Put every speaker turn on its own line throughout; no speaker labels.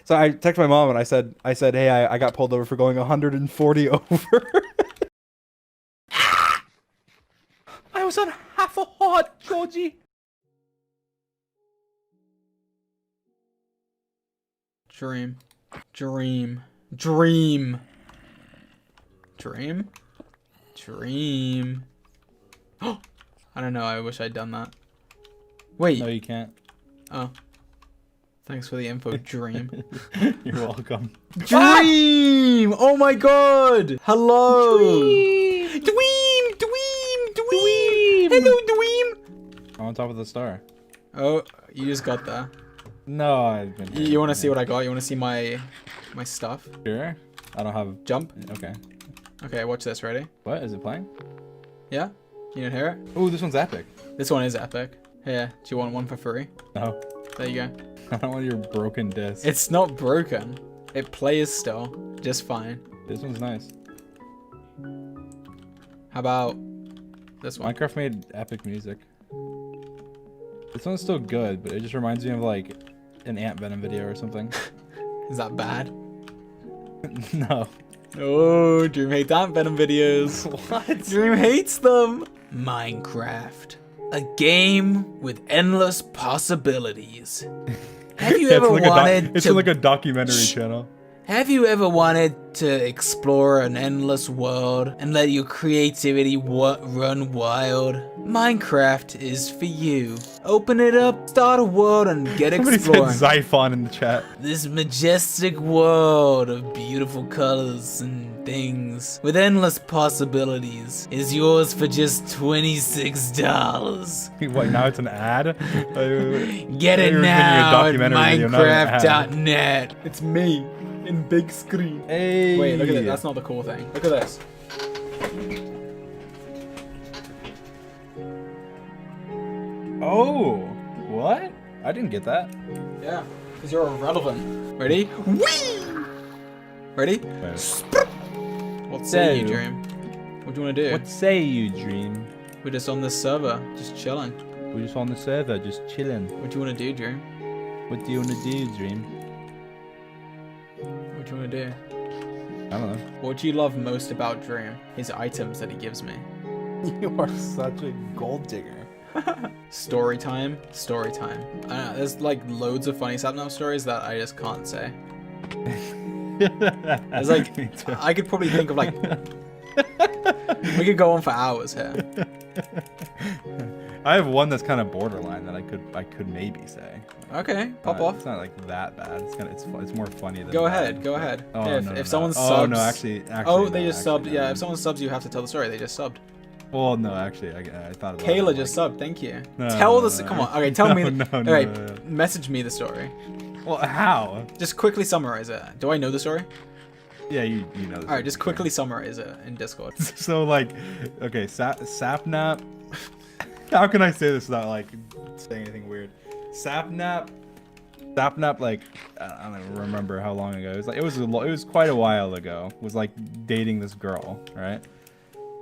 So I texted my mom and I said, hey, I got pulled over for going 140 over. I was on half a heart, Georgie.
Dream. Dream. Dream. Dream? Dream. Oh, I don't know. I wish I'd done that. Wait.
No, you can't.
Oh. Thanks for the info, Dream.
You're welcome.
Dream! Oh my god! Hello!
Dream!
Dweem! Dweem! Dweem! Hello, Dweem!
I'm on top of the star.
Oh, you just got there.
No, I've been.
You want to see what I got? You want to see my stuff?
Sure. I don't have.
Jump.
Okay.
Okay, watch this. Ready?
What is it playing?
Yeah? You didn't hear it?
Oh, this one's epic.
This one is epic. Here, do you want one for free?
No.
There you go.
I don't want your broken disc.
It's not broken. It plays still. Just fine.
This one's nice.
How about this one?
Minecraft made epic music. This one's still good, but it just reminds me of like an ant venom video or something.
Is that bad?
No.
Oh, Dream hates ant venom videos.
What?
Dream hates them. Minecraft. A game with endless possibilities. Have you ever wanted
It's
to...
like a documentary channel.
Have you ever wanted to explore an endless world and let your creativity run wild? Minecraft is for you. Open it up, start a world, and get
Somebody
exploring.
said Xiphon in the chat.
This majestic world of beautiful colors and things with endless possibilities is yours for just $26.
What, now it's an ad?
Get it now at
Minecraft.
Minecraft.net. It's me in big screen.
Hey.
Wait, look at this. That's not the cool thing. Look at this.
Oh, what? I didn't get that.
Yeah, because you're irrelevant. Ready? Whee! Ready? What say you, Dream? What do you want to do?
What say you, Dream?
We're just on this server, just chilling.
We're just on the server, just chilling.
What do you want to do, Dream?
What do you want to do, Dream?
What do you want to do?
I don't know.
What do you love most about Dream? His items that he gives me.
You are such a gold digger.
Story time. Story time. I don't know, there's like loads of funny sapnap stories that I just can't say. There's like, I could probably think of like, we could go on for hours here.
I have one that's kind of borderline that I could maybe say.
Okay, pop off.
It's not like that bad. It's kind of it's more funny than.
Go
bad.
ahead, go ahead.
Oh,
yeah,
no,
if someone subs.
Oh no, actually.
Oh, they
no,
just
actually,
subbed.
no.
Yeah, if someone subs, you have to tell the story. They just subbed.
Well, no, actually, I thought about it.
Kayla just subbed. Thank you.
No,
Tell
no,
the.
no.
Come on. Okay, tell me.
No,
Alright,
no.
message me the story.
Well, how?
Just quickly summarize it. Do I know the story?
Yeah, you know.
All right, just quickly summarize it in Discord.
So like, okay, sapnap. How can I say this without like saying anything weird? Sapnap, like I don't even remember how long ago. It was quite a while ago. Was like dating this girl, right?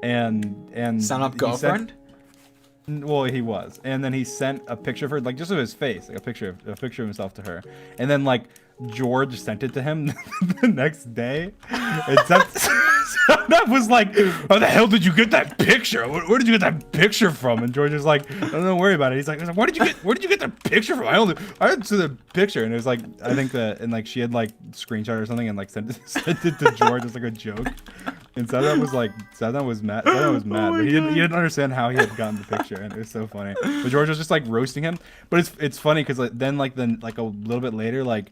And
Sapnap girlfriend?
Well, he was, and then he sent a picture of her, like just of his face, like a picture of himself to her, and then like George sent it to him the next day. And that was like, how the hell did you get that picture? Where did you get that picture from? And George is like, don't worry about it. He's like, where did you get the picture from? I didn't see the picture. And it was like, I think and like she had like screenshot or something and like sent it to George as like a joke. And Sapnap was like, Sapnap was mad. But he didn't understand how he had gotten the picture, and it was so funny. But George was just like roasting him. But it's funny because like, then like a little bit later, like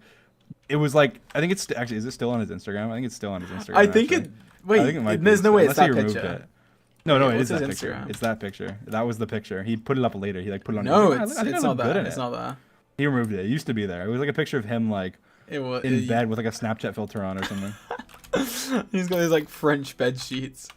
it was like, I think it's actually, is it still on his Instagram? I think it's still on his Instagram.
I think
actually.
it. Wait,
I think it might
there's
be,
no way
unless
it's
he
that
removed
picture.
it. No, it
What's
is that
his
picture.
Instagram?
It's that picture. That was the picture. He put it up later. He like put it on.
No,
I think
it's
I
not
look good
that.
in
It's
it.
not that.
He removed it. It used to be there. It was like a picture of him like
It was
in bed with like a Snapchat filter on or something.
He's got these like French bed sheets.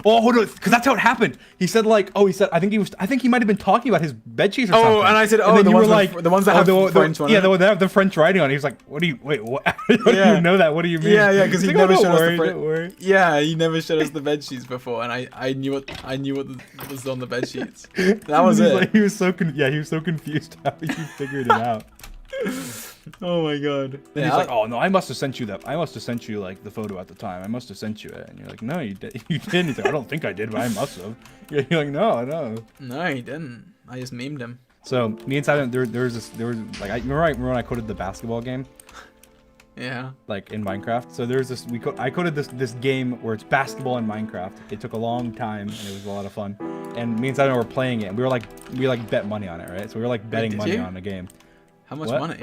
Oh, hold on, because that's how it happened. He said like, I think he might have been talking about his bed sheets or something.
Oh, and I said,
and then
the
you
ones
were like,
the ones that have French on it.
Yeah, the one that have the French writing on it. He was like, what do you know that? What do you mean?
Yeah, because he
like,
never
don't
showed us
worry,
the
don't worry.
Yeah, he never showed us the bed sheets before, and I knew what was on the bed sheets. That was it.
Like, he was so confused how you figured it out.
Oh my god.
Then he's like, oh no, I must have sent you that. I must have sent you like the photo at the time. I must have sent you it. And you're like, no, you did. You didn't. He's like, I don't think I did, but I must have. You're like, no.
No, he didn't. I just memed him.
So me and Simon, there was like, remember when I coded the basketball game?
Yeah.
Like in Minecraft. So there's this. I coded this game where it's basketball in Minecraft. It took a long time and it was a lot of fun. And me and Simon were playing it. And we bet money on it, right? So we were like betting money on the game.
How much money?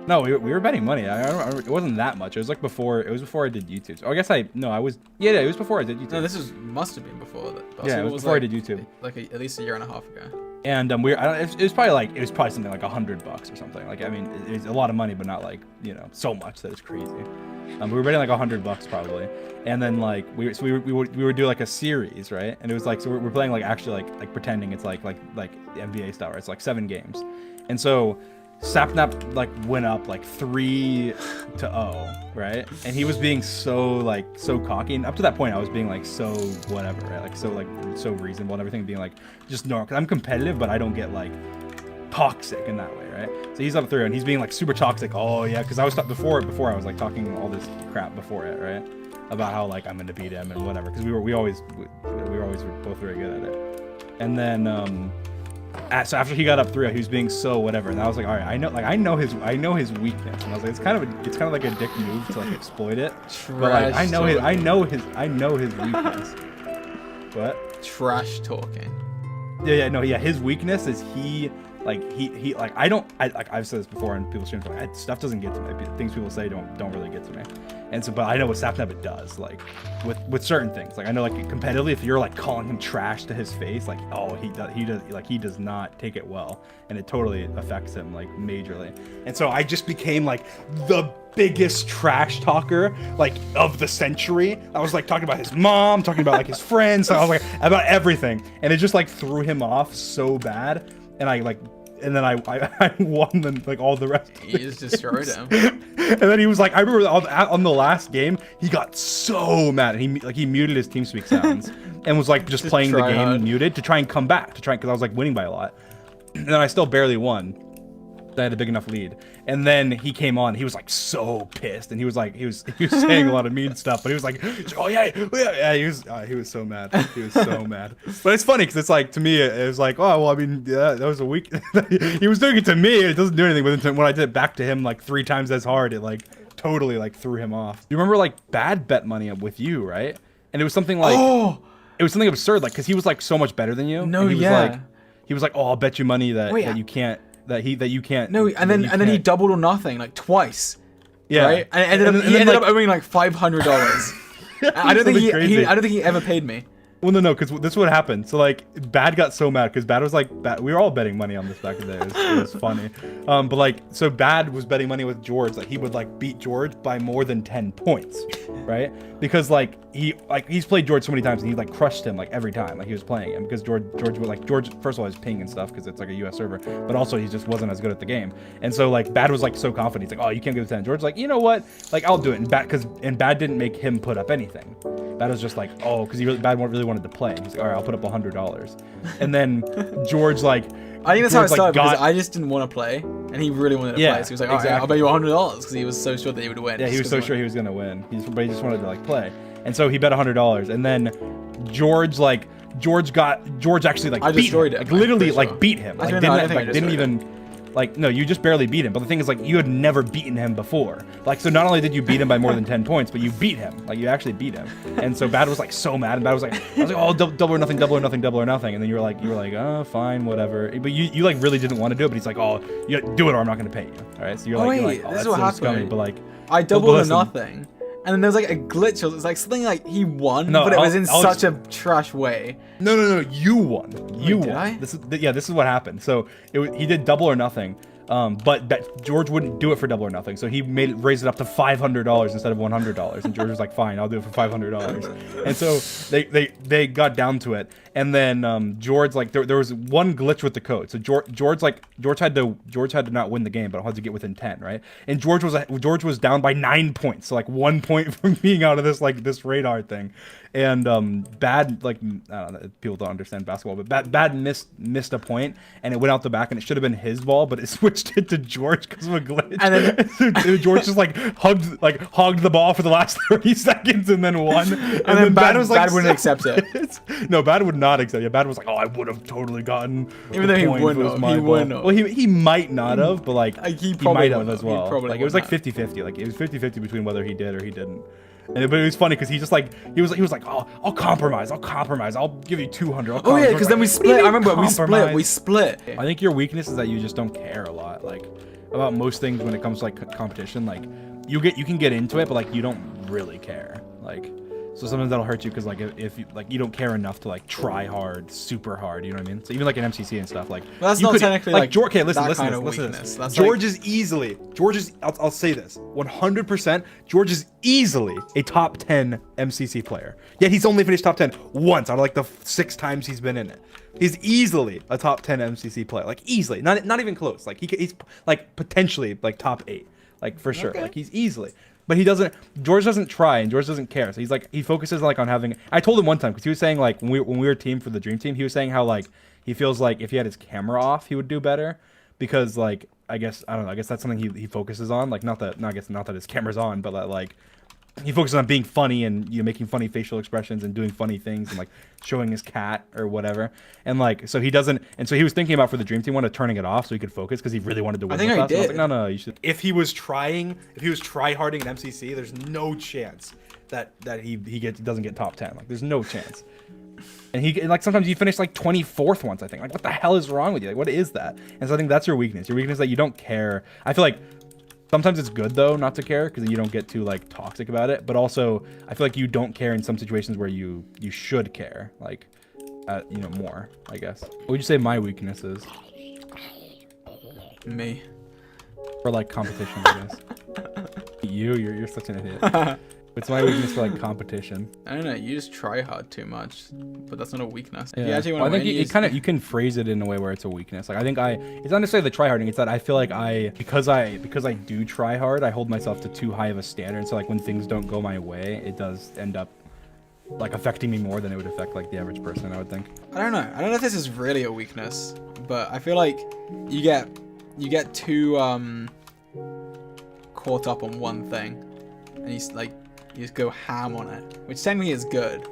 No, we were betting money. It wasn't that much. It was like before. It was before I did YouTube. So I guess it was before I did YouTube.
No, must have been before that.
Yeah, it was before I did YouTube.
Like at least a year and a half ago.
And it was probably something like $100 or something. Like, I mean, it's a lot of money, but not like, so much that it's crazy. We were betting like $100 probably. And then like we would do like a series, right? And it was like, so we're playing like actually like pretending it's like NBA style, right? It's like 7 games. And so sapnap like went up like 3-0, right? And he was being so cocky, and up to that point I was being like so whatever, right? Like so reasonable and everything, being like just normal, because I'm competitive but I don't get like toxic in that way, right? So he's up 3 and he's being like super toxic. Oh yeah, because I was before I was like talking all this crap before it, right? About how like I'm gonna beat him and whatever, because we were always both very good at it. And then so after he got up 3, he was being so whatever, and I was like, all right, I know his weakness, and I was like, it's kind of like a dick move to like exploit it, but like I know his weakness. What?
Trash talking.
Yeah. His weakness is he I've said this before, and people stream like stuff doesn't get to me. Things people say don't really get to me. And so, but I know what sapnap it does, like with certain things. Like I know, like competitively, if you're like calling him trash to his face, like he does not take it well, and it totally affects him like majorly. And so I just became like the biggest trash talker like of the century. I was like talking about his mom, talking about like his friends, I was like about everything, and it just like threw him off so bad. And I won them like all the rest.
You just destroyed him.
And then he was like, I remember on the last game, he got so mad, and he muted his TeamSpeak sounds and was like just playing the game muted to try and come back because I was like winning by a lot, and then I still barely won. I had a big enough lead, and then he came on. He was like so pissed, and he was saying a lot of mean stuff. But he was like, oh yeah. He was so mad. He was so mad. But it's funny because it's like, to me it was like, oh well, I mean, yeah, that was a weak. He was doing it to me. It doesn't do anything. But when I did it back to him like 3 times as hard, it like totally like threw him off. You remember like Bad bet money with you, right? And it was something like, it was something absurd, like because he was like so much better than you.
No,
and he was like, oh, I'll bet you money that you can't. That you can't.
No, and then he doubled or nothing like twice.
Yeah.
Right? And he ended up owing like $500. I don't think he ever paid me.
Well, no, because this is what happened. So like, Bad got so mad because Bad was like, we were all betting money on this back in the day. It was funny. But like, so Bad was betting money with George. Like he would like beat George by more than 10 points, right? Because like he's played George so many times and he like crushed him like every time like he was playing him, because George first of all, his ping and stuff because it's like a US server, but also he just wasn't as good at the game. And so like Bad was like so confident. He's like, oh, you can't get a 10. George's like, you know what? Like I'll do it. And Bad didn't make him put up anything. Bad was just like, oh, because Bad really wanted to play. He's like, all right, I'll put up $100. And then George like,
I think that's how it started, because I just didn't want to play, and he really wanted to play. So he was like, all right, I'll bet you $100, because he was so sure that he would win.
Yeah, he was so sure he was gonna win. But he just wanted to like play, and so he bet $100. And then George actually like beat him. Like literally like beat him. Like didn't even. Like, no, you just barely beat him. But the thing is, like, you had never beaten him before. Like, so not only did you beat him by more than 10 points, but you beat him. Like, you actually beat him. And so Bad was, like, so mad. And Bad was like, oh, double or nothing, double or nothing, double or nothing. And then you were like, oh, fine, whatever. But you like, really didn't want to do it. But he's like, oh, you do it or I'm not going to pay you. All right? So you're like, oh,
this
that's
is what
so
happened.
scummy. But, like,
I doubled or nothing. And then there was like a glitch. It was like something like he won, but it was in such a trash way.
No, you won. You won.
Did I?
This is what happened. So he did double or nothing. But George wouldn't do it for double or nothing, so he raised it up to $500 instead of $100. And George was like, "Fine, I'll do it for $500." And so they got down to it, And then George, like there was one glitch with the code. So George had to not win the game, but had to get within 10, right? And George was down by 9 points, so like 1 point from being out of this radar thing. And Bad, like, I don't know, people don't understand basketball, but Bad missed a point, and it went out the back, and it should have been his ball, but it switched it to George because of a glitch. And then so George just hogged the ball for the last 30 seconds and then won. And then Bad was like,
Bad wouldn't accept it.
No, Bad would not accept it. Bad was like, oh, I would have totally gotten.
Even though he wouldn't.
Well, he might not have, but like he might have as well.
Like
it was like 50-50. Like it was 50-50 between whether he did or he didn't. But it was funny because he just like he was like, oh, I'll compromise. I'll give you 200.
Oh yeah, because then we split. I remember we split.
I think your weakness is that you just don't care a lot, like about most things when it comes to like competition. Like you can get into it, but like you don't really care. Like so sometimes that'll hurt you because like if you like you don't care enough to like try hard, super hard. You know what I mean? So even like in MCC and stuff, like
well, that's not technically like
George. Okay, listen.
That's
George is easily. I'll say this 100%. George is easily a top 10 MCC player. Yet he's only finished top 10 once out of like the 6 times he's been in it. He's easily a top 10 MCC player. Like easily, not even close. Like he's like potentially like top 8. Like for sure. Okay. Like he's easily. But George doesn't try, and George doesn't care. So he focuses like on having, I told him one time, because he was saying like, when we were a team for the Dream Team, he was saying how like, he feels like if he had his camera off, he would do better. Because like, I guess that's something he focuses on. Like not that his camera's on, but that like, he focuses on being funny and making funny facial expressions and doing funny things and like showing his cat or whatever. And like so he doesn't. And so he was thinking about for the Dream Team one of turning it off so he could focus because he really wanted to win.
I think I did.
I was like, no, you should. If he was tryharding in MCC, there's no chance that he doesn't get top 10. Like there's no chance. And like sometimes you finish like 24th once. I think like what the hell is wrong with you? Like what is that? And so I think that's your weakness. Your weakness is that you don't care. I feel like. Sometimes it's good though not to care because you don't get too like toxic about it. But also, I feel like you don't care in some situations where you should care, like more. I guess. What would you say my weakness is?
Me.
For like competition, I guess. You're such an idiot. It's my weakness for like competition.
I don't know. You just try hard too much, but that's not a weakness.
Yeah. I think you can phrase it in a way where it's a weakness. Like I think it's not necessarily the tryharding. It's that I feel like because I do try hard, I hold myself to too high of a standard. So like when things don't go my way, it does end up like affecting me more than it would affect like the average person. I would think.
I don't know if this is really a weakness, but I feel like you get too caught up on one thing, and you just go ham on it, which technically is good,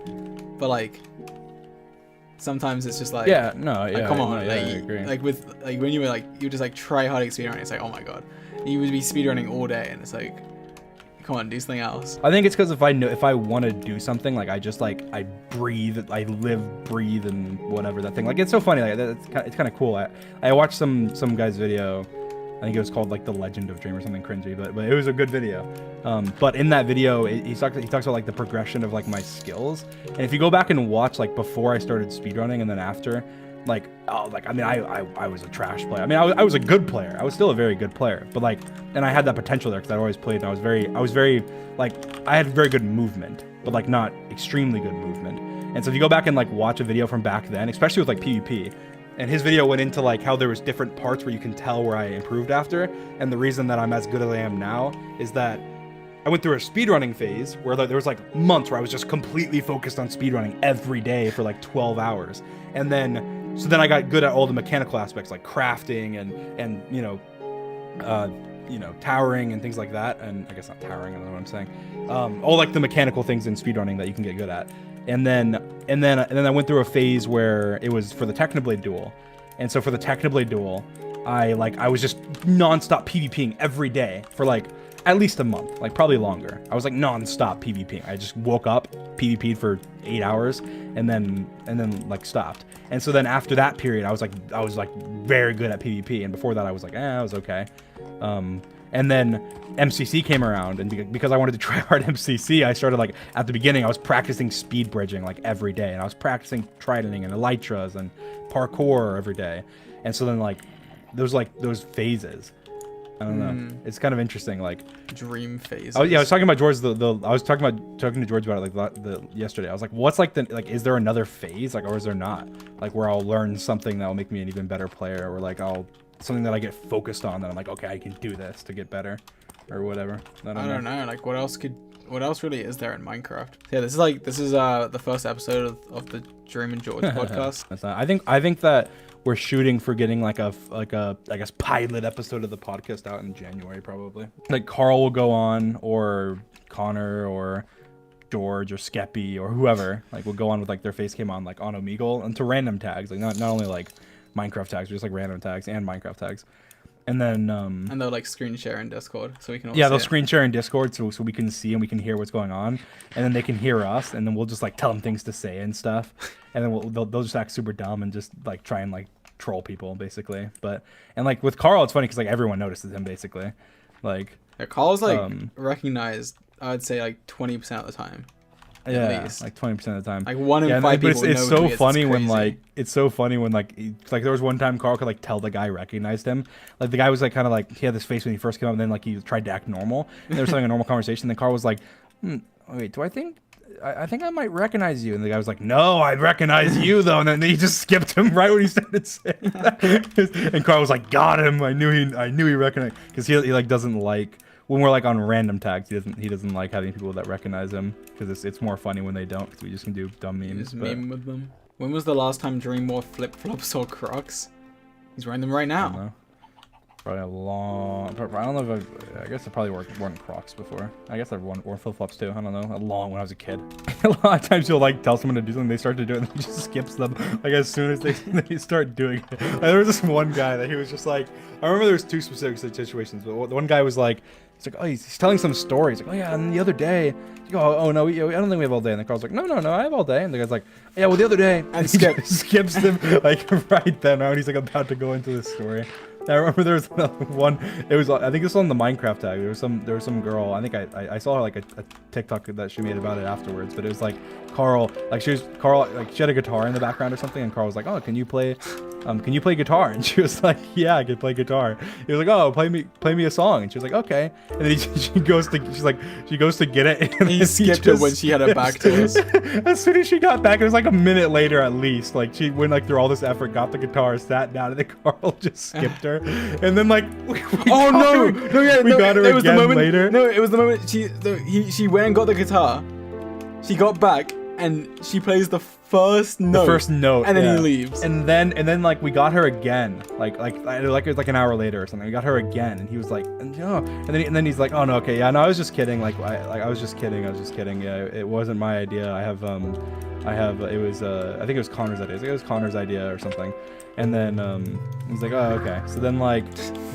but like sometimes it's just like
come on,
I agree. Like when you were like you just like try hard speedrunning, it's like oh my god, you would be speedrunning all day, and it's like come on, do something else.
I think it's because if I want to do something, like I just like I live, breathe, and whatever that thing. Like it's so funny, like it's kind of cool. I watched some guy's video. I think it was called like The Legend of Dream or something cringy, but it was a good video. But in that video, he talks about like the progression of like my skills. And if you go back and watch like before I started speedrunning and then after, I was a trash player. I mean, I was a good player. I was still a very good player, but like, and I had that potential there because I'd always played and I was very like, I had very good movement, but like not extremely good movement. And so if you go back and like watch a video from back then, especially with like PvP, and his video went into like how there was different parts where you can tell where I improved after. And the reason that I'm as good as I am now is that I went through a speedrunning phase where there was like months where I was just completely focused on speedrunning every day for like 12 hours. And then I got good at all the mechanical aspects like crafting and towering and things like that. And I guess not towering, I don't know what I'm saying. All like the mechanical things in speedrunning that you can get good at. And then I went through a phase where it was for the Technoblade duel. And so for the Technoblade duel, I was just non-stop PvPing every day for like at least a month, like probably longer. I was like non-stop PvPing. I just woke up, PvP'd for 8 hours, and then like stopped. And so then after that period, I was like very good at PvP. And before that, I was like, I was okay. And then MCC came around, and because I wanted to try hard MCC, I started like at the beginning, I was practicing speed bridging like every day, and I was practicing tridenting and elytras and parkour every day. And so then like those phases, I don't know. It's kind of interesting, like
dream phase.
Oh yeah, I was talking about George. I was talking to George about it like yesterday. I was like, what's like is there another phase, like, or is there not, like, where I'll learn something that will make me an even better player, or like something that I get focused on that I'm like, okay, I can do this to get better, or whatever. I don't know.
Like, what else really is there in Minecraft? Yeah, this is the first episode of the Dream and George podcast.
That's not, I think that we're shooting for getting like a I guess pilot episode of the podcast out in January, probably. Like Karl will go on, or Connor, or George, or Skeppy, or whoever, like, will go on with like their face cam on, like, on Omegle, and to random tags, like not only like Minecraft tags, but just like random tags and Minecraft tags. And then
and they'll like screen share in Discord, so we can all
they'll screen share in Discord, so we can see and we can hear what's going on, and then they can hear us, and then we'll just like tell them things to say and stuff, and then they'll just act super dumb and just like try and like troll people, basically. And like with Karl, it's funny because like everyone notices him, basically. Like,
yeah, Karl's like recognized, I'd say, like 20% of the time.
Yeah, like 20% of the time.
Like 1 in 5 people.
But it's so funny when like there was one time Karl could like tell the guy recognized him. Like the guy was like kind of like, he had this face when he first came up, and then like he tried to act normal. And they were having a normal conversation. Then Karl was like, wait, I think I might recognize you. And the guy was like, no, I recognize you though. And then he just skipped him right when he started saying that. And Karl was like, got him. I knew he recognized, because he like doesn't like, when we're like on random tags, he doesn't like having people that recognize him, because it's more funny when they don't, because we just can do dumb memes.
Just meme with them. When was the last time Dream wore flip-flops or Crocs? He's wearing them right now.
I don't know. Probably a long. I don't know if I guess I probably worn Crocs before. I guess I've worn flip-flops too. I don't know. A long when I was a kid. A lot of times you'll like tell someone to do something, they start to do it, and then just skips them. Like as soon as they start doing it. Like, there was this one guy that he was just like. I remember there was 2 specific situations, but the one guy was like. He's like, oh, he's telling some story. He's like, oh yeah, and the other day, you go, oh no, I don't think we have all day. And the Karl's like, no, I have all day. And the guy's like, yeah, well the other day, and skips them like right then. Now, and he's like about to go into this story. And I remember there was another one. It was, I think this was on the Minecraft tag. There was some girl. I think I saw her like a TikTok that she made about it afterwards. But it was like Karl, like she had a guitar in the background or something, and Karl was like, oh, can you play guitar? And she was like, yeah, I can play guitar. He was like, oh, play me a song. And she was like, okay. And then she goes to get it, and
he skipped it when she had her back to us.
As soon as she got back, it was like a minute later at least. Like she went like through all this effort, got the guitar, sat down, and then Karl just skipped her. And then like we got her again later.
No, it was the moment she went and got the guitar. She got back and she plays the first note. And then he leaves.
And then like we got her again. Like it was like an hour later or something. We got her again, and he was like, and then he's like, oh no, okay, yeah, no, I was just kidding. I was just kidding. Yeah, it wasn't my idea. I think it was Connor's idea. I think it was Connor's idea or something. And then he's like, oh, okay. So then like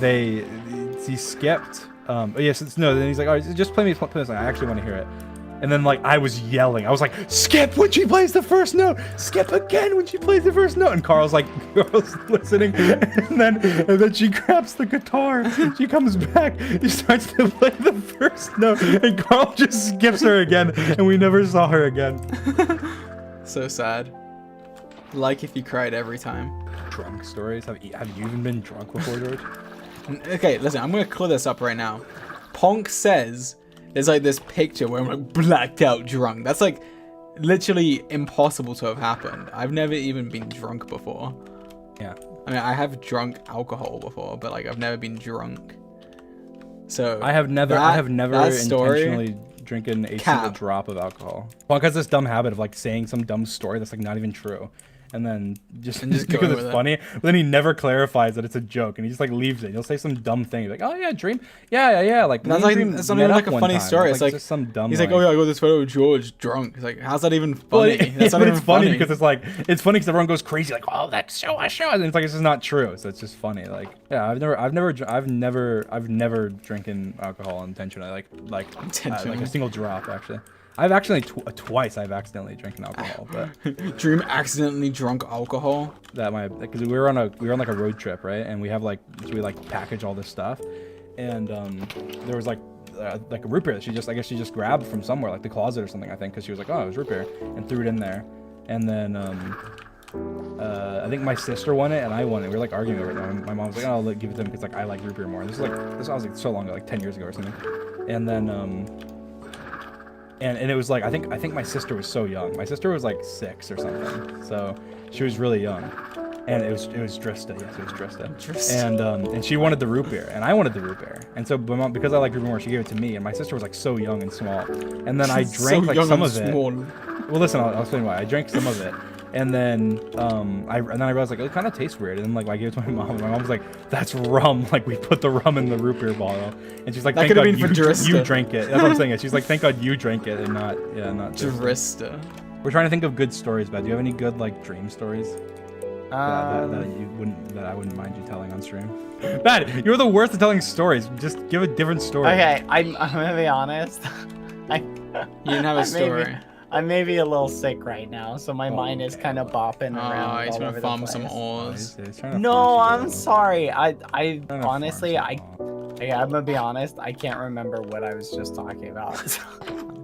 he skipped. Then he's like, all right, just play me this. I actually want to hear it. And then like I was yelling. I was like, skip when she plays the first note. Skip again when she plays the first note. And Karl's listening. And then she grabs the guitar. She comes back. She starts to play the first note. And Karl just skips her again. And we never saw her again.
So sad. Like if you cried every time.
Drunk stories? Have you even been drunk before, George?
Okay, listen, I'm gonna clear this up right now. Ponk says there's like this picture where I'm like blacked out drunk. That's like literally impossible to have happened. I've never even been drunk before.
Yeah.
I mean, I have drunk alcohol before, but like I've never been drunk. So
I have never intentionally drinking a single drop of alcohol. Ponk has this dumb habit of like saying some dumb story that's like not even true. And then just because it's funny, but then he never clarifies that it's a joke, and he just like leaves it. He'll say some dumb thing, like, "Oh yeah, Dream, yeah." Like
that's not even like a funny story. It's like
just some dumb.
He's like, "Oh yeah, I got this photo of George drunk." It's like, how's that even funny? That's not even
funny because it's funny because everyone goes crazy, like, "Oh, that's so," and it's like it's just not true. So it's just funny. Like, yeah, I've never drinking alcohol intentionally, like a single drop actually. I've actually twice I've accidentally drinking alcohol, but
Dream accidentally drunk alcohol.
Because we were on like a road trip, right? And we have we package all this stuff, and there was like a root beer that she just grabbed from somewhere, like the closet or something, I think, because she was like, oh, it was root beer, and threw it in there, and then I think my sister won it and I won it. We were like arguing over it. And my mom was like, "Oh, I'll give it to them because like I like root beer more." This was like so long ago, like 10 years ago or something. And then and it was like I think my sister was so young. My sister was like 6 or something, so she was really young. And it was Drista, yes, it was Drista. And she wanted the root beer, and I wanted the root beer. And so, my mom, because I like root beer more, she gave it to me. And my sister was like so young and small. And then I drank like some of it. Small. Well, listen, I'll explain why. I drank some of it, and then I realized like it kind of tastes weird. And then like I gave it to my mom, and my mom was like, "That's rum. Like we put the rum in the root beer bottle." And she's like, "Thank God you drank it." That's what I'm saying. She's like, "Thank God you drank it, and not
Drista."
We're trying to think of good stories, but do you have any good like dream stories? That I wouldn't mind you telling on stream. Bad, you're the worst at telling stories. Just give a different story.
Okay, I'm gonna be honest.
You didn't have a story.
I may be a little sick right now, so my mind is kind of bopping around.
Oh, he's
all
gonna
over
farm
the
some
place.
ores.
No, I'm sorry. I honestly, I'm gonna be honest. I can't remember what I was just talking about.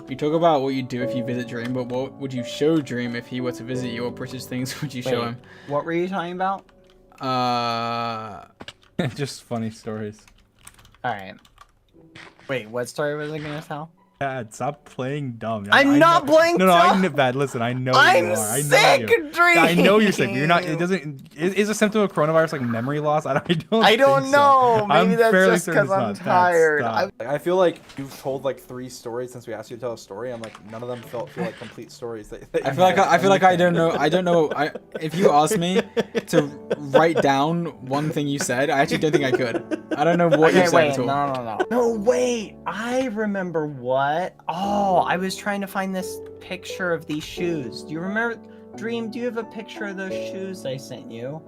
You talk about what you do if you visit Dream, but what would you show Dream if he were to visit you? What British things would you show him?
What were you talking about?
Just funny stories.
All right. Wait, what story was I gonna tell?
Bad, stop playing dumb.
I'm not playing dumb.
No, I know, Bad. Listen, I know you are.
I'm sick, Dream.
I know you're sick. But you're not. It doesn't. Is a symptom of coronavirus like memory loss? I don't
know. Maybe that's just because
I'm
I'm tired.
I feel like you've told like 3 stories since we asked you to tell a story. I'm like none of them feel like complete stories.
I feel like I don't know. If you asked me to write down one thing you said, I actually don't think I could. I don't know what you said at all.
No, wait. I remember what. Oh, I was trying to find this picture of these shoes. Do you remember? Dream, do you have a picture of those shoes I sent you?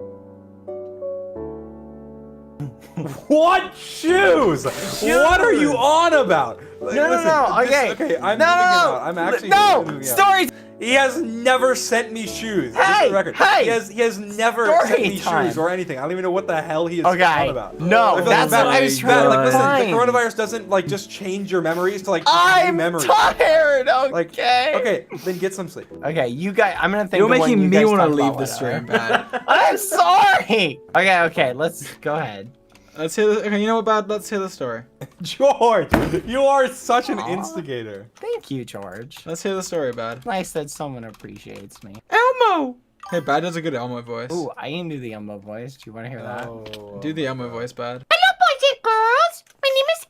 What shoes? What are you on about?
No. Okay.
I'm moving out. I'm actually moving out.
Stories.
He has never sent me shoes.
Hey,
the record.
hey.
He has never sent me shoes or anything. I don't even know what the hell he is on about.
No, that's what I was trying to find.
The coronavirus doesn't like just change your memories to like
I'm
memories.
tired. Okay.
Like, okay, then get some sleep.
Okay, you guys. I'm gonna think.
You're
of one
making
you
me
guys
want to
talk
leave
about
the stream, Bad.
I'm sorry. Okay. Let's go ahead.
Let's hear. Okay, you know what, Bad? Let's hear the story.
George, you are such an instigator.
Thank you, George.
Let's hear the story, Bad.
Nice that someone appreciates me.
Elmo. Hey, Bad does a good Elmo voice.
Ooh, I can do the Elmo voice. Do you want to hear that?
Do the Elmo voice, Bad.
Hello, boys and girls. My name is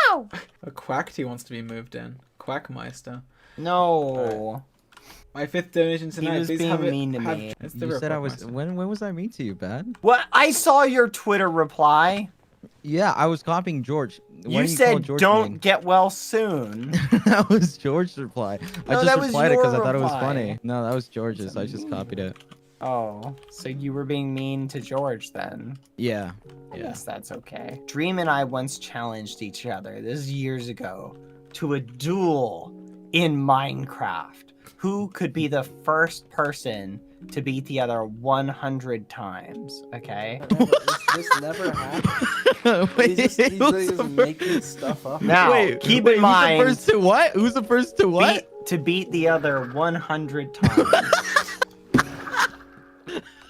Elmo.
A Quackity wants to be moved in. Quackmeister.
No.
My 5th donation tonight.
He was
Please
being
have it,
mean to
have,
me.
It's the
You
real
said I was.
Quackmeister.
When was I mean to you, Bad?
What? I saw your Twitter reply.
Yeah, I was copying George.
You said don't get well soon.
That was George's reply.
No,
I
that
just
was
replied it because I
your
thought it was
reply.
funny. No, that was George's. I just copied it.
Oh, so you were being mean to George then?
Yeah.
Yes, that's okay. Dream and I once challenged each other, this is years ago, to a duel in Minecraft. Who could be the first person to beat the other 100 times, okay?
This never happened.
Wait,
He's just making stuff up.
Now, keep in mind...
Who's the first to what? Who's the first to what?
To beat the other 100 times.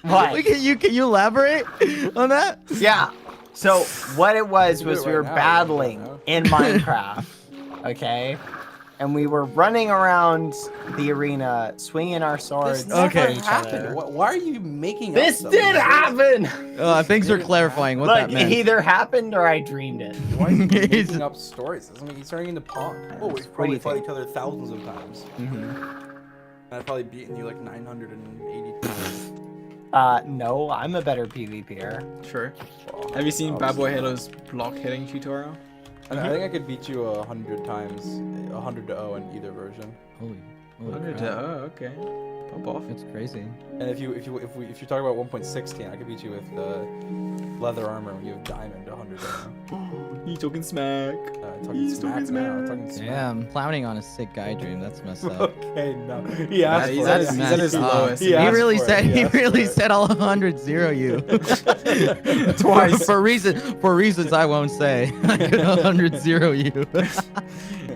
What?
Wait, can you elaborate on that?
Yeah. So what it was we were
now,
battling in Minecraft, okay? And we were running around the arena, swinging our swords
This never
at each
happened.
other.
Why are you making
This
up stuff?
did happen!
Thanks for clarifying what
Look,
that meant.
it either happened or I dreamed it.
Why are you making up stories? Doesn't make he's turning into punk. Oh, we've
What do
probably
you
fought
think?
each other thousands of times.
Mm-hmm.
And I've probably beaten you like 980 times.
No, I'm a better PvPer.
Sure. Have you seen badboyhalo's block hitting tutorial?
I think I could beat you 100 times, 100 to 0 in either version.
Holy
100
crap.
oh, okay. Pop off.
That's crazy.
And if you talk about 1.16, I could beat you with leather armor when you have diamond 100 to 0.
You talking smack.
Talking smack now. Talking smack.
Yeah, I'm clowning on a sick guy dream. That's messed up.
Okay, no. Yeah,
He's at his lowest.
He really said I'll 100 you.
Twice.
For reasons I won't say. I could 100 you.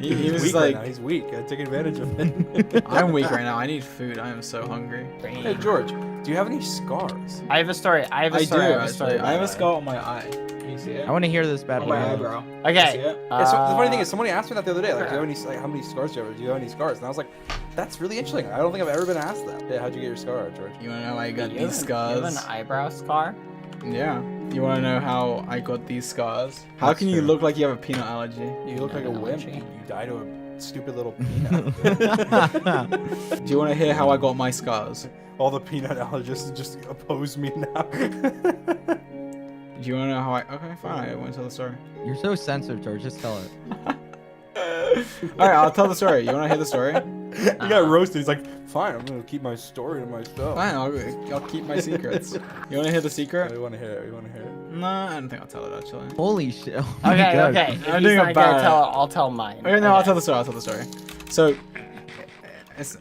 He was
weak
like,
right now. He's weak. I took advantage of it.
I'm weak right now. I need food. I am so hungry.
Hey George, Do you have any scars?
I have a story. I have a
I
story.
do,
I have a
actually.
story.
I have
by
a
the way.
scar on my eye. Can you see it?
I want to hear this bad
On
boy.
my eyebrow.
Okay.
See it?
Yeah, so the funny thing is, somebody asked me that the other day. Like, do you have any? Like, how many scars do you have? Do you have any scars? And I was like, that's really interesting. I don't think I've ever been asked that. Yeah, how'd you get your scar, George?
You wanna know how I got
You
these
have you have an
scars?
eyebrow scar?
Yeah. You wanna know how I got these scars? How
That's
can you
true.
look like you have a peanut allergy?
You look like a wimp.
Analogy.
You died to a stupid little peanut.
Do you wanna hear how I got my scars?
All the peanut allergists just oppose me now.
Do you wanna know how I? Okay, fine. I won't tell the story.
You're so sensitive, George. Just tell it.
All right, I'll tell the story. You wanna hear the story?
He got roasted. He's like, fine, I'm gonna keep my story to myself.
Fine, I'll keep my secrets. You wanna hear the secret?
We want to hear it. We want to hear it.
No, I don't think I'll tell it actually.
Holy shit. Oh my
Okay,
God.
okay. If
I'm
he's
doing
not
a
gonna
bad-
tell it, I'll tell mine.
Okay, no, I'll tell the story. I'll tell the story. So, it's,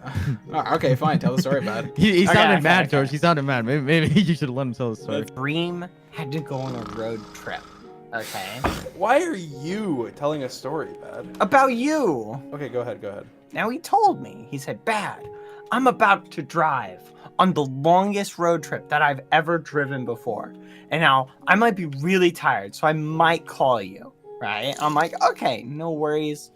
okay, fine. Tell the story, bad.
He sounded
okay,
mad,
okay.
George. He sounded mad. Maybe you should let him tell the story.
Dream had to go on a road trip. Okay.
Why are you telling a story, Bad?
About you.
Okay, go ahead. Go ahead.
Now he told me. He said, "Bad, I'm about to drive on the longest road trip that I've ever driven before. And now I might be really tired, so I might call you." Right? I'm like, "Okay, no worries.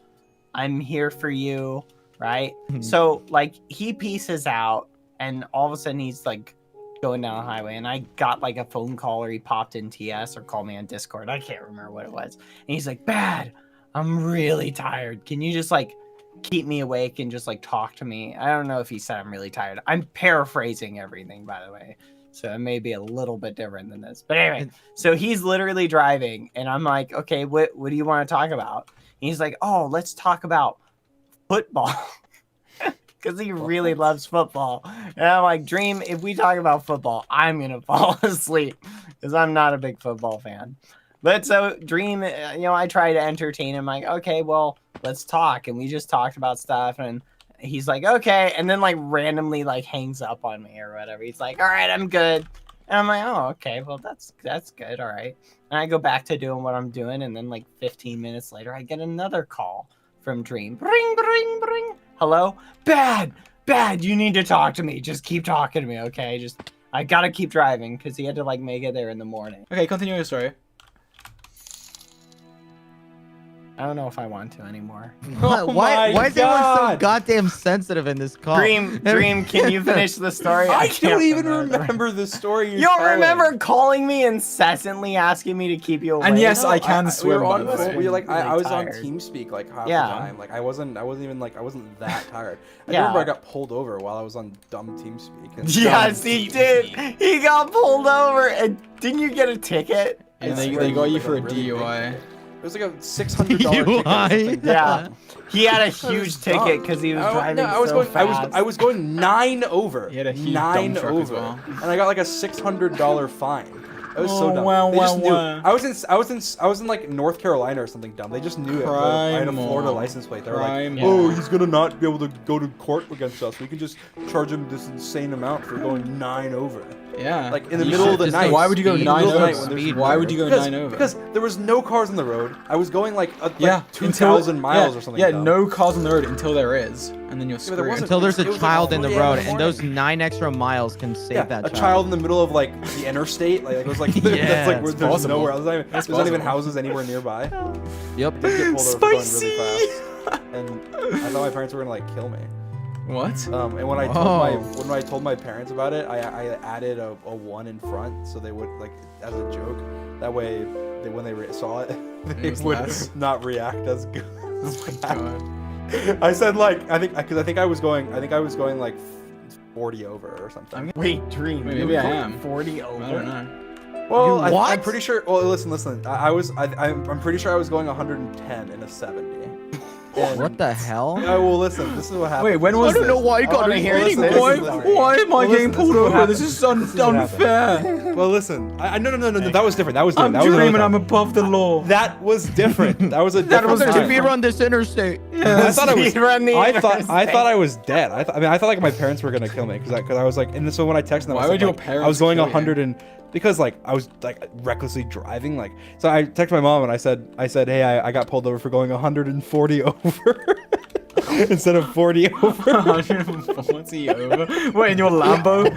I'm here for you." Right? So like he pieces out and all of a sudden he's like going down the highway and I got like a phone call or he popped in TS or called me on Discord. I can't remember what it was. And he's like, "Bad, I'm really tired. Can you just like keep me awake and just like talk to me?" I don't know if he said I'm really tired. I'm paraphrasing everything, by the way. So it may be a little bit different than this. But anyway, so he's literally driving and I'm like, "Okay, what do you want to talk about?" And he's like, "Oh, let's talk about football." Because he really loves football. And I'm like, "Dream, if we talk about football, I'm going to fall asleep because I'm not a big football fan." But so Dream, I try to entertain him. Like, "Okay, well, let's talk." And we just talked about stuff. And he's like, "Okay." And then like randomly like hangs up on me or whatever. He's like, "All right, I'm good." And I'm like, "Oh, okay. Well, that's good. All right." And I go back to doing what I'm doing. And then like 15 minutes later, I get another call from Dream. Bring, bring, bring. "Hello? Bad, you need to talk to me. Just keep talking to me, okay? I gotta keep driving," because he had to like make it there in the morning.
Okay, continue your story.
I don't know if I want to anymore.
Why
my
is everyone so
God.
goddamn sensitive in this call?
Dream, can you finish the story?
I
can't
don't even
remember.
remember the story.
You don't remember calling me incessantly asking me to keep you awake?
And yes, I can
we
swim.
were on.
by the way.
We were like, I was on
tired.
TeamSpeak like half
Yeah.
the time. Like I wasn't even like I wasn't that tired. I
Yeah.
remember I got pulled over while I was on dumb TeamSpeak. And
Yes, he did. He got pulled over, and didn't you get a ticket?
Yeah,
I
they
swear
got
it
you
was
for a
like really big
DUI.
ticket. It was like a $600 ticket. or something.
Yeah, he had a huge
dumb.
ticket because he was driving
I was
so
going.
fast.
I was going 9 over.
He had a huge
9
dump truck as
over,
well.
and I got like a $600 fine. That was so
Oh,
dumb.
wow,
They just
wow,
knew.
wow.
I was in like North Carolina or something dumb. They just knew it. But I had a Florida
Primal.
license plate. They were like,
Primal.
"Oh, he's gonna not be able to go to court against us. We can just charge him this insane amount for going 9 over."
Yeah.
Like in the
You
middle
should
of the
just
night.
go
Why would you go
speed.
9
Middle of the
over?
night when there's
Why would you go
because,
9 over?
Because there was no cars on the road. I was going like,
yeah,
2,000 miles or something.
Yeah,
dumb.
no cars on the road until there is, and then you're
but
screwed.
there wasn't.
Until there's
It
a
was like
child in the
3 a.m.
road,
in the
and those
morning.
9 extra miles can save
Yeah,
that
a child in the middle of like the interstate, like it was like
Yeah,
that's like where
it's
there's
possible.
nowhere else. There's not even houses anywhere nearby.
Yep.
They'd get pulled over for going
Spicy!
really fast, and I thought my parents were gonna like kill me.
What?
And when I
Whoa.
when I told my parents about it, I added a 1 in front so they would like as a joke. That way, when they saw it, they
was
would
less.
not react as good.
God.
I said like I think I was going like 40 over or something.
Wait, Dream.
Maybe
you
I
were
am.
40 over.
I don't know.
Well,
You what?
I'm pretty sure. Well, listen. I'm pretty sure I was going 110 in a 70. And,
What the hell?
Oh well, listen. This is what happened.
Wait, when was
I don't
this?
know why you
I
got
wanna
a
hear
rating
this.
point.
Why am I
Well,
getting
listen,
pulled
this is what
over? This
happened.
is
This is what
unfair.
Well, listen. No. That was different. That was
I'm
different. That was
dreaming
another
I'm
time.
above the law.
That was different. That was a
That
different
was
There's
time.
a speed run this interstate.
I thought I was.
Speedrun the
I thought
interstate.
I was dead. I thought like my parents were gonna kill me because I was like, and so when I texted them,
Why
I was
would your
like,
parents
I was going
kill you?
100 and because like I was like recklessly driving, like so I texted my mom and I said, hey, I got pulled over for going 140 over instead of 40 over.
140 over. Wait, in your Lambo?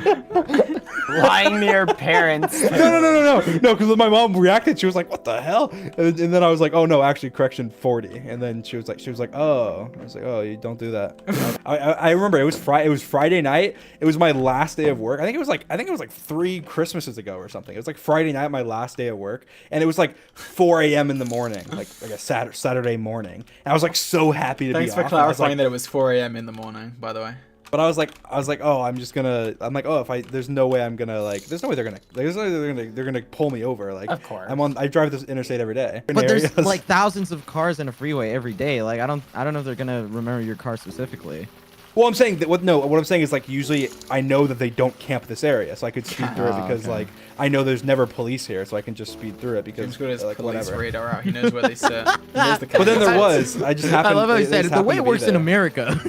Lying to your parents.
No, because my mom reacted. She was like, "What the hell?" And then I was like, "Oh no, actually, correction, 40." And then she was like, "Oh," I was like, "Oh, you don't do that." I remember it was Friday night. It was my last day of work. I think it was like 3 Christmases ago or something. It was like Friday night, my last day of work, and it was like 4 a.m. in the morning, like a Saturday morning. And I was like so happy to be off.
Thanks for clarifying that it was 4 a.m. in the morning, by the way.
But I was like, oh, I'm like, oh, there's no way I'm gonna there's no way they're gonna pull me over. Like,
of course.
I drive this interstate every day.
But there's like thousands of cars in a freeway every day. Like, I don't know if they're gonna remember your car specifically.
Well, I'm saying that what I'm saying is like usually I know that they don't camp this area, so I could speed through it because like I know there's never police here, so I can just speed through it because
like police
whatever.
radar out. He knows where they sit. He knows the
But then there was. I just happened.
I love how he said the way it works in America.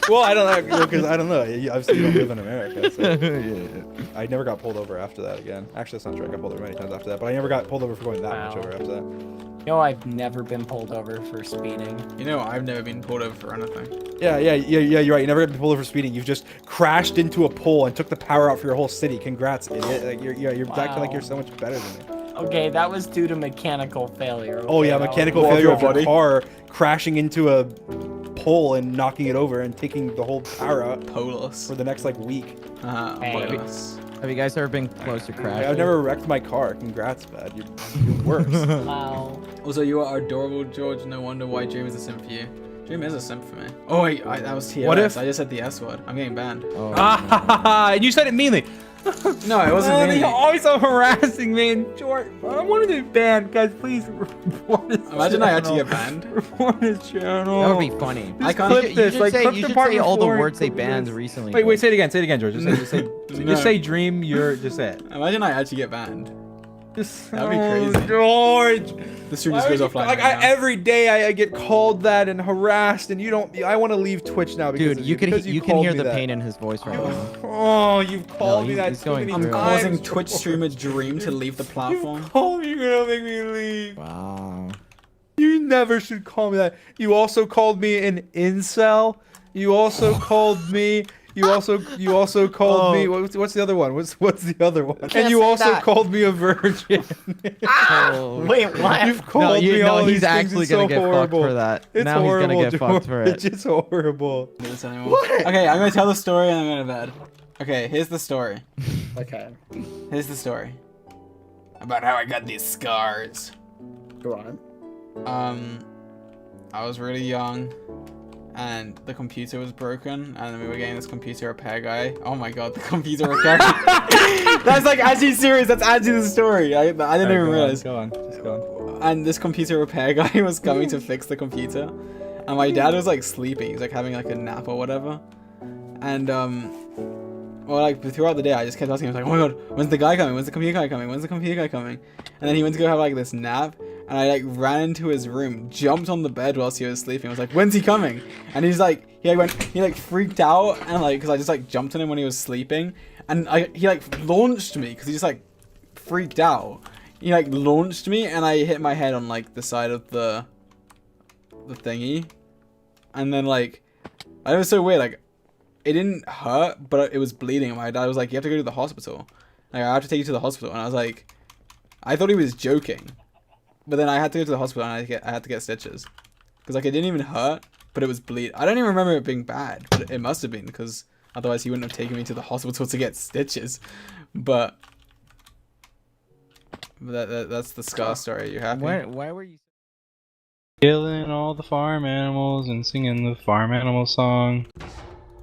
Well, I don't know because I don't know. Obviously, you don't live in America. So. Yeah. I never got pulled over after that again. Actually, that's not true. I got pulled over many times after that, but I never got pulled over for going that much over after that.
You know, I've never been pulled over for speeding.
You know, I've never been pulled over for anything.
Yeah, you're right. You never got pulled over for speeding. You've just crashed into a pole and took the power out for your whole city. Congrats, idiot. Like, you're acting like you're so much better than me.
Okay, that was due to mechanical failure.
Oh yeah,
Okay,
mechanical failure of your car crashing into a pole and knocking it over and taking the whole power out
Polus.
for the next like week.
Polus.
Have you guys ever been close to crashing?
I've never wrecked my car. Congrats, bud. You're worse.
Wow.
Also, you are adorable, George. No wonder why Dream is a simp for you. Dream is a simp for me. Oh wait, that was TOS.
What if-
I just said the S word. I'm getting banned.
Oh.
And you said it meanly.
No, it wasn't me.
You're always so harassing me, and George. I want to be banned, guys. Please report his
Imagine I
channel.
actually get banned.
Report his channel.
That would be funny.
Just
I can't-
clip
You
this.
should
Like,
say,
clip
you
the
should
part
say all the
before
words they
clip
banned
this.
recently.
Wait, say it again. Say it again, George. Just
No.
say dream. Just say it.
Imagine I actually get banned.
Just,
That'd be crazy.
George.
The stream just goes offline.
Like
right now.
every day I get called that and harassed, and you don't. I want to leave Twitch now because
Dude,
of
you can
called
hear
me
the
that.
pain in his voice right now.
Oh, you've called me
he's-
that
he's
so
going
many
through
I'm
it.
times.
causing Twitch streamer Dream to leave the platform.
You called me. You're gonna make me leave.
Wow.
You never should call me that. You also called me an incel. You also called me. You also called me. What's the other one? What's the other one? And you
say
also
that.
called me a virgin.
Oh.
Wait, what?
You've called me all
he's
these
actually
things.
gonna
It's
get
so
fucked
horrible.
for that.
It's
Now
horrible,
he's gonna get fucked for
George.
it.
It's just horrible.
Do this anymore. Okay, I'm gonna tell the story and I'm going to bed. Okay, here's the story.
Okay,
Here's the story. About how I got these scars.
go on.
I was really young and the computer was broken and we were getting this computer repair guy. Oh my god, the computer repair That's like actually serious, that's actually the story. I didn't even realize.
Go on. Just go on.
And this computer repair guy was coming to fix the computer. And my dad was like sleeping. He was like having like a nap or whatever. And well, like throughout the day, I just kept asking him, like, oh my god, when's the guy coming? When's the computer guy coming? When's the computer guy coming? And then he went to go have like this nap, and I like ran into his room, jumped on the bed whilst he was sleeping. I was like, when's he coming? And he's like, he like freaked out, and like, cause I just like jumped on him when he was sleeping, and he like launched me, cause he just like freaked out. He like launched me, and I hit my head on like the side of the thingy, and then like, it was so weird, like. It didn't hurt, but it was bleeding. And my dad was like, you have to go to the hospital. Like, I have to take you to the hospital. And I was like, I thought he was joking. But then I had to go to the hospital and I had to get stitches. Because, like, it didn't even hurt, but it was bleed. I don't even remember it being bad, but it must have been. Because otherwise he wouldn't have taken me to the hospital to get stitches. But that's the scar story. You happy?
Why were you?
Killing all the farm animals and singing the farm animal song.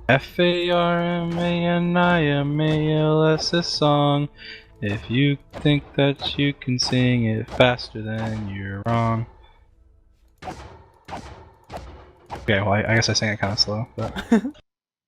FARMANIMALS this song. If you think that you can sing it faster, then you're wrong. Okay, well I guess I sang it kind of slow, but